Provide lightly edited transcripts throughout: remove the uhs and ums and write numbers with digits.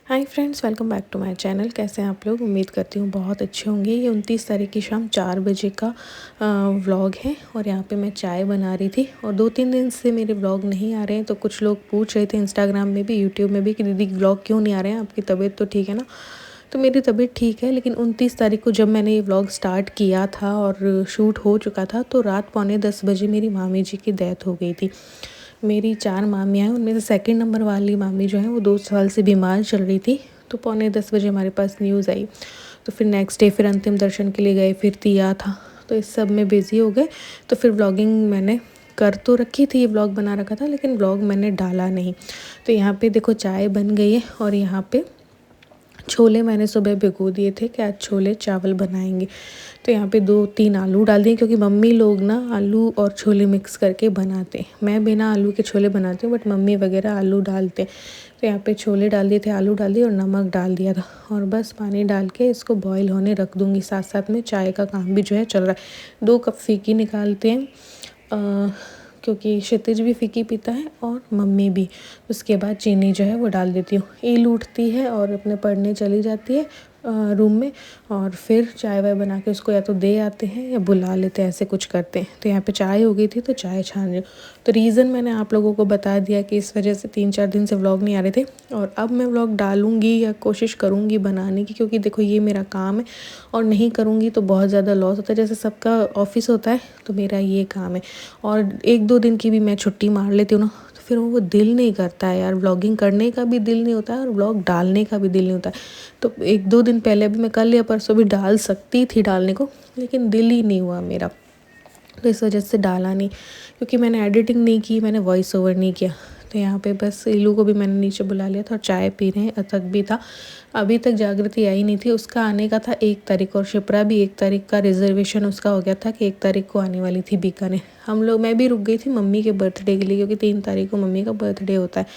Hi friends, welcome back to my channel. कैसे हैं आप लोग? उम्मीद करती हूँ बहुत अच्छे होंगे। ये 29 तारीख की शाम 4 बजे का व्लॉग है और यहाँ पे मैं चाय बना रही थी। और 2-3 दिन से मेरे व्लॉग नहीं आ रहे हैं, तो कुछ लोग पूछ रहे थे इंस्टाग्राम में भी, यूट्यूब में भी कि दीदी व्लॉग क्यों नहीं आ रहे हैं, आपकी तबीयत तो ठीक है ना? तो मेरी तबीयत ठीक है, लेकिन 29 तारीख को जब मैंने ये व्लॉग स्टार्ट किया था और शूट हो चुका था, तो रात 9:45 बजे मेरी मामी जी की डेथ हो गई थी। मेरी 4 मामियाँ हैं, उनमें से सेकंड नंबर वाली मामी जो है वो 2 साल से बीमार चल रही थी। तो 9:45 बजे हमारे पास न्यूज़ आई। तो फिर नेक्स्ट डे फिर अंतिम दर्शन के लिए गए, फिर तिया था, तो इस सब में बिज़ी हो गए। तो फिर व्लॉगिंग मैंने कर तो रखी थी, ये व्लॉग बना रखा था, लेकिन व्लॉग मैंने डाला नहीं। तो यहाँ पे देखो चाय बन गई है और यहाँ पे छोले मैंने सुबह भिगो दिए थे कि आज छोले चावल बनाएंगे। तो यहाँ पे 2-3 आलू डाल दिए, क्योंकि मम्मी लोग ना आलू और छोले मिक्स करके बनाते हैं। मैं बिना आलू के छोले बनाती हूँ, बट मम्मी वगैरह आलू डालते हैं। तो यहाँ पे छोले डाल दिए थे, आलू डाल दिए और नमक डाल दिया था, और बस पानी डाल के इसको बॉईल होने रख दूँगी। साथ साथ में चाय का काम भी जो है चल रहा है। 2 कप फीकी निकालते हैं, क्योंकि क्षितिज भी फ़िकी पीता है और मम्मी भी। उसके बाद चीनी जो है वो डाल देती हूँ। ईल उठती है और अपने पढ़ने चली जाती है रूम में, और फिर चाय वाय बना के उसको या तो दे आते हैं या बुला लेते हैं, ऐसे कुछ करते हैं। तो यहाँ पे चाय हो गई थी, तो चाय छान रही हूँ। तो रीज़न मैंने आप लोगों को बता दिया कि इस वजह से 3-4 दिन से व्लॉग नहीं आ रहे थे। और अब मैं व्लॉग डालूँगी या कोशिश करूँगी बनाने की, क्योंकि देखो ये मेरा काम है और नहीं करूँगी तो बहुत ज़्यादा लॉस होता है। जैसे सबका ऑफिस होता है, तो मेरा ये काम है। और 1-2 दिन की भी मैं छुट्टी मार लेती हूँ ना, तो फिर वो दिल नहीं करता है यार, व्लॉगिंग करने का भी दिल नहीं होता है और व्लॉग डालने का भी दिल नहीं होता है। तो 1-2 दिन पहले भी मैं कल या परसों भी डाल सकती थी डालने को, लेकिन दिल ही नहीं हुआ मेरा, तो इस वजह से डाला नहीं। क्योंकि मैंने एडिटिंग नहीं की, मैंने वॉइस ओवर नहीं किया। तो यहाँ पे बस इलू को भी मैंने नीचे बुला लिया था और चाय पी रहे हैं। अथक भी था, अभी तक जागृति आई नहीं थी, उसका आने का था 1 तारीख, और शिप्रा भी 1 तारीख का रिजर्वेशन उसका हो गया था कि 1 तारीख को आने वाली थी बीकानेर। मैं भी रुक गई थी मम्मी के बर्थडे के लिए, क्योंकि 3 तारीख को मम्मी का बर्थडे होता है।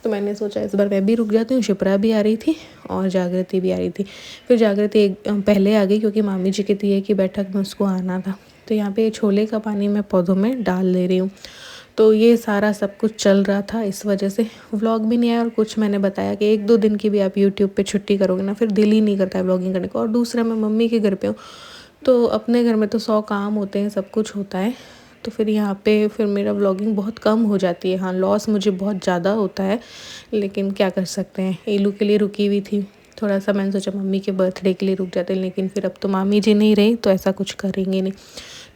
तो मैंने सोचा इस बार मैं भी रुक जाती हूँ। शिप्रा भी आ रही थी और जागृति भी आ रही थी। फिर जागृति पहले आ गई, क्योंकि मामी जी के तिये की बैठक में उसको आना था। तो यहाँ पे छोले का पानी मैं पौधों में डाल दे रही हूँ। तो ये सारा सब कुछ चल रहा था, इस वजह से व्लॉग भी नहीं आया। और कुछ मैंने बताया कि 1-2 दिन की भी आप यूट्यूब पे छुट्टी करोगे ना, फिर दिल ही नहीं करता है व्लॉगिंग करने को। और दूसरा, मैं मम्मी के घर पे हूँ, तो अपने घर में तो 100 काम होते हैं, सब कुछ होता है। तो फिर यहाँ पे फिर मेरा व्लॉगिंग बहुत कम हो जाती है। हाँ, लॉस मुझे बहुत ज़्यादा होता है, लेकिन क्या कर सकते हैं। एलू के लिए रुकी हुई थी थोड़ा सा, मैंने सोचा मम्मी के बर्थडे के लिए रुक जाते, लेकिन फिर अब तो मामी जी नहीं रही, तो ऐसा कुछ करेंगे नहीं।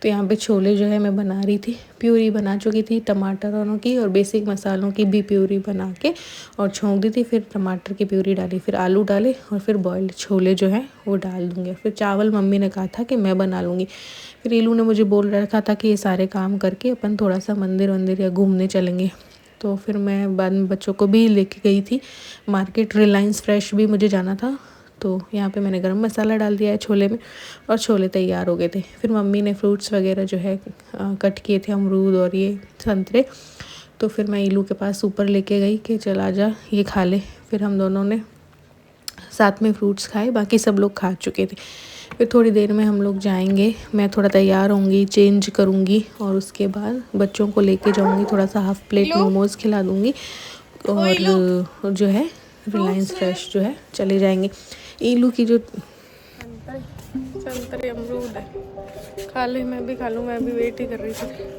तो यहाँ पे छोले जो है मैं बना रही थी, प्यूरी बना चुकी थी टमाटरों की, और बेसिक मसालों की भी प्यूरी बना के और छोंक दी थी। फिर टमाटर की प्यूरी डाली, फिर आलू डाले, और फिर बॉइल्ड छोले जो है वो डाल दूँगी। फिर चावल मम्मी ने कहा था कि मैं बना लूँगी। फिर ईलू ने मुझे बोल रखा था कि ये सारे काम करके अपन थोड़ा सा मंदिर वंदिर या घूमने चलेंगे। तो फिर मैं बाद में बच्चों को भी लेके गई थी मार्केट, रिलायंस फ्रेश भी मुझे जाना था। तो यहाँ पे मैंने गरम मसाला डाल दिया है छोले में, और छोले तैयार हो गए थे। फिर मम्मी ने फ्रूट्स वगैरह जो है कट किए थे, अमरूद और ये संतरे। तो फिर मैं ईलू के पास ऊपर लेके गई कि चल आ जा, ये खा ले। फिर हम दोनों ने साथ में फ्रूट्स खाए, बाकी सब लोग खा चुके थे। फिर थोड़ी देर में हम लोग जाएंगे, मैं थोड़ा तैयार होंगी, चेंज करूँगी, और उसके बाद बच्चों को लेके जाऊँगी, थोड़ा सा हाफ प्लेट मोमोज़ खिला दूँगी, और जो है रिलायंस फ्रेश जो है चले जाएंगे। ईलू की जो संतरे अमरूद है, खा ले, मैं भी खा लूँ, मैं भी वेट ही कर रही थी।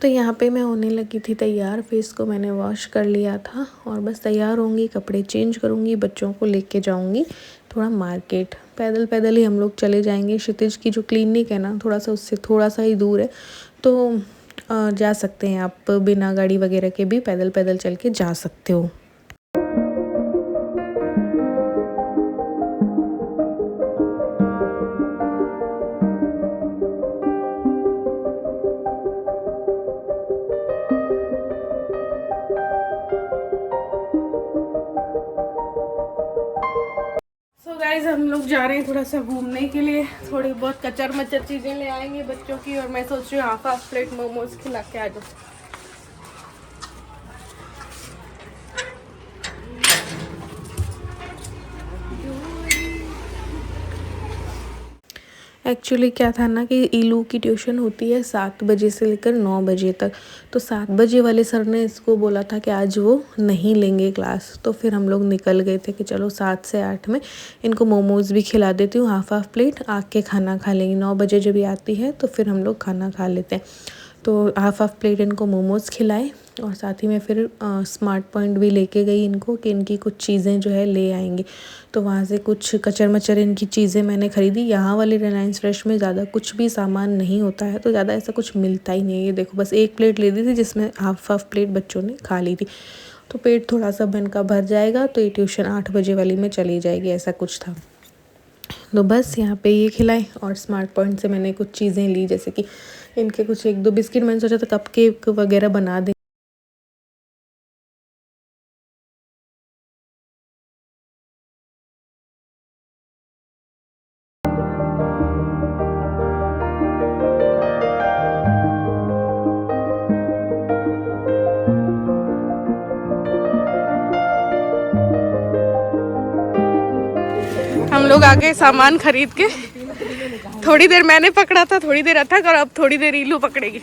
तो यहाँ पे मैं होने लगी थी तैयार, फेस को मैंने वॉश कर लिया था, और बस तैयार होंगी, कपड़े चेंज करूँगी, बच्चों को लेके जाऊँगी थोड़ा मार्केट। पैदल पैदल ही हम लोग चले जाएंगे। क्षितिज की जो क्लिनिक है ना, थोड़ा सा उससे थोड़ा सा ही दूर है, तो जा सकते हैं आप, बिना गाड़ी वगैरह के भी पैदल पैदल चल के जा सकते हो। गाइस, हम लोग जा रहे हैं थोड़ा सा घूमने के लिए, थोड़ी बहुत कचर मचर चीज़ें ले आएंगे बच्चों की, और मैं सोच रही हूँ हाफ प्लेट मोमोज खिला के आ जाऊँ। एक्चुअली क्या था ना कि ईलू की ट्यूशन होती है 7 बजे से लेकर 9 बजे तक। तो 7 बजे वाले सर ने इसको बोला था कि आज वो नहीं लेंगे क्लास। तो फिर हम लोग निकल गए थे कि चलो 7 से 8 में इनको मोमोज़ भी खिला देती हूँ, हाफ़ प्लेट आके खाना खा लेंगी। 9 बजे जब ये आती है तो फिर हम लोग खाना खा लेते हैं। तो हाफ़ प्लेट इनको मोमोज़ खिलाए और साथ ही में फिर स्मार्ट पॉइंट भी लेके गई इनको कि इनकी कुछ चीज़ें जो है ले आएंगे। तो वहाँ से कुछ कचर मचर इनकी चीज़ें मैंने ख़रीदी। यहाँ वाले रिलायंस फ्रेश में ज़्यादा कुछ भी सामान नहीं होता है, तो ज़्यादा ऐसा कुछ मिलता ही नहीं है। देखो बस एक प्लेट ले ली थी जिसमें हाफ़ प्लेट बच्चों ने खा ली थी। तो पेट थोड़ा सा इनका भर जाएगा तो ये ट्यूशन 8 बजे वाली में चली जाएगी, ऐसा कुछ था। तो बस यहाँ पे ये खिलाए और स्मार्ट पॉइंट से मैंने कुछ चीज़ें ली, जैसे कि इनके कुछ 1-2 बिस्किट मैंने सोचा था कप केक वगैरह बना दें। हम लोग आगे सामान खरीद के, थोड़ी देर मैंने पकड़ा था, थोड़ी देर अथक, और अब थोड़ी देर ईलू पकड़ेगी।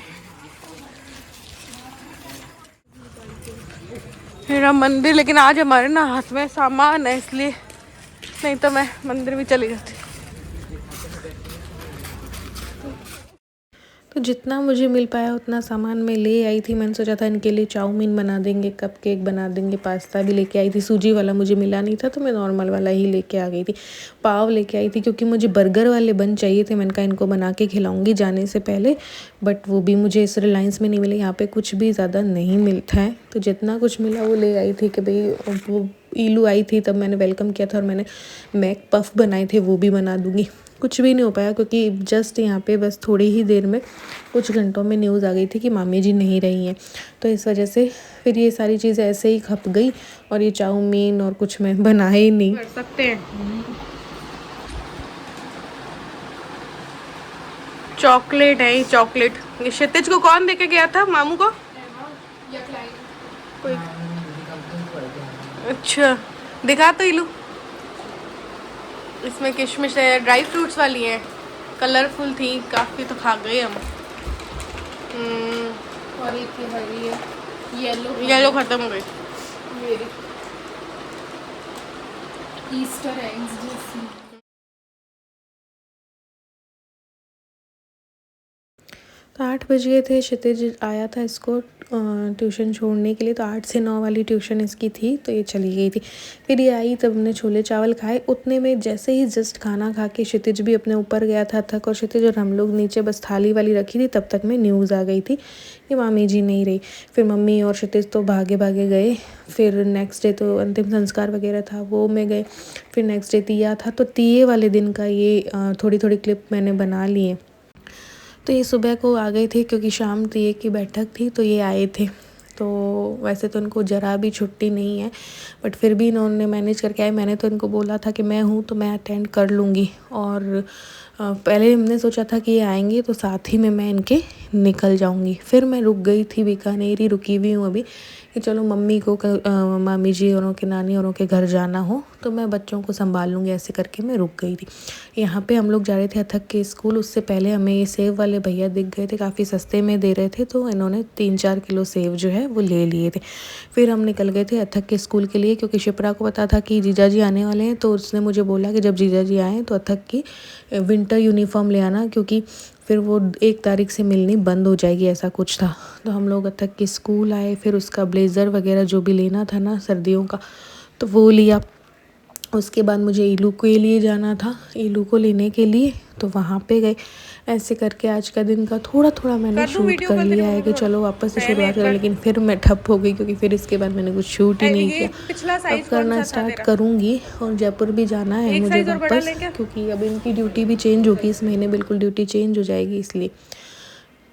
मेरा मंदिर, लेकिन आज हमारे ना हाथ में सामान है इसलिए, नहीं तो मैं मंदिर भी चली जाती। तो जितना मुझे मिल पाया उतना सामान मैं ले आई थी। मैंने सोचा था इनके लिए चाउमीन बना देंगे, कप केक बना देंगे, पास्ता भी लेके आई थी। सूजी वाला मुझे मिला नहीं था तो मैं नॉर्मल वाला ही लेके आ गई थी। पाव लेके आई थी क्योंकि मुझे बर्गर वाले बन चाहिए थे। मैंने कहा इनको बना के खिलाऊंगी जाने से पहले, बट वो भी मुझे इस रिलायंस में नहीं मिले। यहाँ पे कुछ भी ज़्यादा नहीं मिलता है, तो जितना कुछ मिला वो ले आई थी कि भाई वो ईलू आई थी तब मैंने वेलकम किया था और मैंने मैक पफ बनाए थे, वो भी बना दूँगी। कुछ भी नहीं हो पाया क्योंकि जस्ट यहाँ पे बस थोड़ी ही देर में, कुछ घंटों में न्यूज़ आ गई थी कि मामी जी नहीं रही हैं। तो इस वजह से फिर ये सारी चीज़ें ऐसे ही खप गई और ये चाउमीन और कुछ मैं बना ही नहीं कर सकते हैं। चॉकलेट है ये, चॉकलेट। ये क्षितिज को कौन देके गया था, मामू को? कोई। अच्छा दिखा तो इलू, इसमें किशमिश है, ड्राई फ्रूट्स वाली है, कलरफुल थी काफ़ी, तो खा गए हम। और एक हरी है, येलो ख़त्म हो गई। मेरी ईस्टर एग्स जैसी। तो 8 बज गए थे, क्षितिज आया था इसको ट्यूशन छोड़ने के लिए। तो 8 से 9 वाली ट्यूशन इसकी थी, तो ये चली गई थी। फिर ये आई तब हमने छोले चावल खाए। उतने में जैसे ही जस्ट खाना खा के क्षितिज भी अपने ऊपर गया था थक, और क्षितिज और हम लोग नीचे बस थाली वाली रखी थी, तब तक में न्यूज़ आ गई थी कि मामी जी नहीं रही। फिर मम्मी और क्षितिज तो भागे भागे गए। फिर नेक्स्ट डे तो अंतिम संस्कार वगैरह था, वो में गए। फिर नेक्स्ट डे तीया था, तो तीये वाले दिन का ये थोड़ी थोड़ी क्लिप मैंने बना ली है। तो ये सुबह को आ गए थे क्योंकि शाम तीये की बैठक थी, तो ये आए थे। तो वैसे तो इनको ज़रा भी छुट्टी नहीं है, बट फिर भी इन्होंने मैनेज करके आए। मैंने तो इनको बोला था कि मैं हूँ तो मैं अटेंड कर लूँगी, और पहले हमने सोचा था कि ये आएंगे तो साथ ही में मैं इनके निकल जाऊँगी। फिर मैं रुक गई थी, बीकानेर ही रुकी हुई हूँ अभी, कि चलो मम्मी को मामी जी औरों के, नानी औरों के घर जाना हो तो मैं बच्चों को संभाल लूँगी, ऐसे करके मैं रुक गई थी। यहाँ पे हम लोग जा रहे थे अथक के स्कूल। उससे पहले हमें ये सेव वाले भैया दिख गए थे, काफ़ी सस्ते में दे रहे थे, तो इन्होंने 3-4 किलो सेव जो है वो ले लिए थे। फिर हम निकल गए थे अथक के स्कूल के लिए, क्योंकि शिप्रा को पता था कि जीजा जी आने वाले हैं। तो उसने मुझे बोला कि जब जीजा जी आएँ तो अथक की विंटर यूनिफॉर्म ले आना, क्योंकि फिर वो 1 तारीख से मिलनी बंद हो जाएगी, ऐसा कुछ था। तो हम लोग अथक के स्कूल आए, फिर उसका ब्लेज़र वगैरह जो भी लेना था ना सर्दियों का, तो वो लिया। उसके बाद मुझे ईलू के लिए जाना था, ईलू को लेने के लिए, तो वहाँ पे गए। ऐसे करके आज का दिन का थोड़ा थोड़ा मैंने शूट कर लिया है कि चलो वापस से शुरुआत करें, लेकिन फिर मैं ठप हो गई क्योंकि फिर इसके बाद मैंने कुछ शूट ही नहीं किया। अब करना स्टार्ट करूँगी, और जयपुर भी जाना है मुझे वापस, क्योंकि अब इनकी ड्यूटी भी चेंज होगी इस महीने, बिल्कुल ड्यूटी चेंज हो जाएगी इसलिए।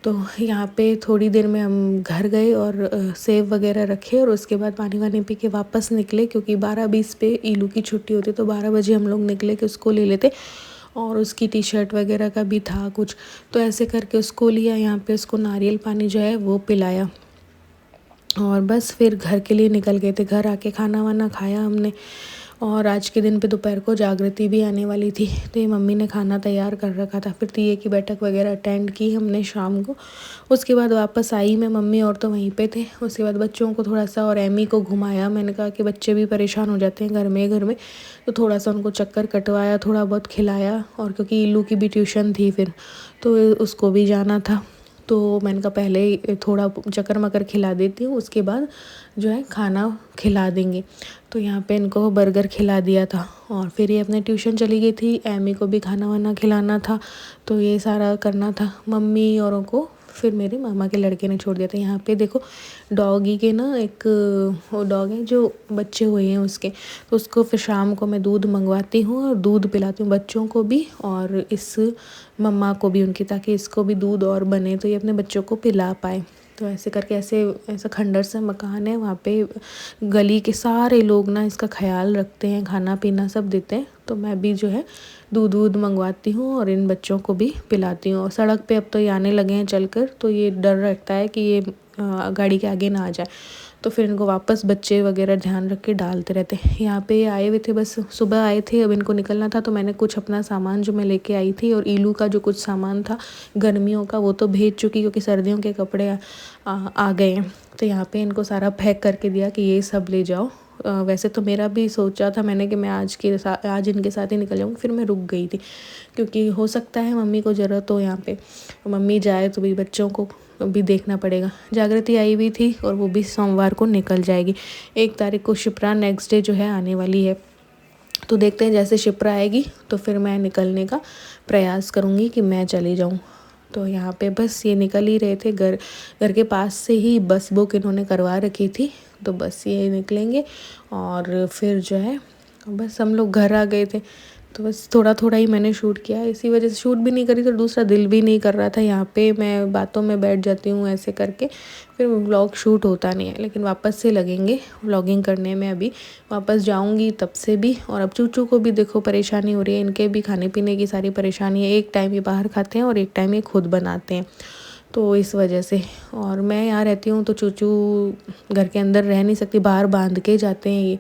तो यहाँ पे थोड़ी देर में हम घर गए और सेव वगैरह रखे, और उसके बाद पानी वानी पी के वापस निकले, क्योंकि 12:20 पे ईलू की छुट्टी होती, तो 12 बजे हम लोग निकले कि उसको ले लेते। और उसकी टी शर्ट वगैरह का भी था कुछ, तो ऐसे करके उसको लिया। यहाँ पे उसको नारियल पानी जो है वो पिलाया, और बस फिर घर के लिए निकल गए थे। घर आके खाना वाना खाया हमने, और आज के दिन पे दोपहर को जागृति भी आने वाली थी, तो ये मम्मी ने खाना तैयार कर रखा था। फिर दिए की बैठक वगैरह अटेंड की हमने शाम को। उसके बाद वापस आई मैं, मम्मी और तो वहीं पे थे। उसके बाद बच्चों को थोड़ा सा और एमी को घुमाया। मैंने कहा कि बच्चे भी परेशान हो जाते हैं घर में, तो थोड़ा सा उनको चक्कर कटवाया, थोड़ा बहुत खिलाया। और क्योंकि इल्लू की भी ट्यूशन थी फिर, तो उसको भी जाना था, तो मैंने कहा पहले ही थोड़ा चक्कर मकर खिला देती हूँ, उसके बाद जो है खाना खिला देंगे। तो यहाँ पे इनको बर्गर खिला दिया था और फिर ये अपने ट्यूशन चली गई थी। एमी को भी खाना वाना खिलाना था, तो ये सारा करना था। मम्मी औरों को फिर मेरे मामा के लड़के ने छोड़ दिया था। यहाँ पे देखो डॉगी के ना एक वो डॉग है जो बच्चे हुए हैं उसके, तो उसको फिर शाम को मैं दूध मंगवाती हूँ और दूध पिलाती हूँ बच्चों को भी और इस मम्मा को भी उनकी, ताकि इसको भी दूध और बने तो ये अपने बच्चों को पिला पाए। तो ऐसे करके ऐसा खंडर सा मकान है, वहाँ पे गली के सारे लोग ना इसका ख्याल रखते हैं, खाना पीना सब देते हैं। तो मैं भी जो है दूध मंगवाती हूँ और इन बच्चों को भी पिलाती हूँ। और सड़क पे अब तो ये आने लगे हैं चलकर, तो ये डर रहता है कि ये गाड़ी के आगे ना आ जाए, तो फिर इनको वापस बच्चे वगैरह ध्यान रख के डालते रहते हैं। यहाँ पे ये आए हुए थे, बस सुबह आए थे, अब इनको निकलना था, तो मैंने कुछ अपना सामान जो मैं लेके आई थी और ईलू का जो कुछ सामान था गर्मियों का वो तो भेज चुकी, क्योंकि सर्दियों के कपड़े आ गए हैं। तो यहाँ पे इनको सारा पैक करके दिया कि ये सब ले जाओ। वैसे तो मेरा भी सोचा था मैंने कि मैं आज इनके साथ ही निकल जाऊँगी, फिर मैं रुक गई थी क्योंकि हो सकता है मम्मी को ज़रूरत हो यहाँ पे, मम्मी जाए तो भी बच्चों को भी देखना पड़ेगा। जागृति आई हुई थी और वो भी सोमवार को निकल जाएगी। 1 तारीख को शिप्रा नेक्स्ट डे जो है आने वाली है, तो देखते हैं जैसे शिप्रा आएगी तो फिर मैं निकलने का प्रयास करूँगी कि मैं चली जाऊँ। तो यहाँ पे बस ये निकल ही रहे थे, घर के पास से ही बस बुक इन्होंने करवा रखी थी, तो बस ये निकलेंगे और फिर जो है बस हम लोग घर आ गए थे। तो बस थोड़ा थोड़ा ही मैंने शूट किया, इसी वजह से शूट भी नहीं करी, तो दूसरा दिल भी नहीं कर रहा था। यहाँ पे मैं बातों में बैठ जाती हूँ ऐसे करके, फिर व्लॉग शूट होता नहीं है। लेकिन वापस से लगेंगे व्लॉगिंग करने में, अभी वापस जाऊँगी तब से भी। और अब चूचू को भी देखो परेशानी हो रही है, इनके भी खाने पीने की सारी परेशानी है। एक टाइम ये बाहर खाते हैं और एक टाइम ये खुद बनाते हैं, तो इस वजह से। और मैं यहाँ रहती हूँ तो चूचू घर के अंदर रह नहीं सकती, बाहर बांध के जाते हैं ये,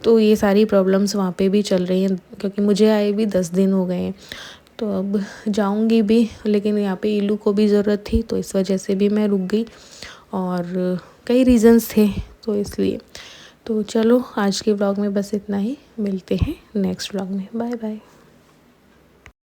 तो ये सारी प्रॉब्लम्स वहाँ पे भी चल रही हैं, क्योंकि मुझे आए भी 10 दिन हो गए हैं। तो अब जाऊँगी भी, लेकिन यहाँ पे इल्लू को भी ज़रूरत थी, तो इस वजह से भी मैं रुक गई और कई रीज़न्स थे, तो इसलिए। तो चलो आज के व्लॉग में बस इतना ही, मिलते हैं नेक्स्ट व्लॉग में, बाय बाय।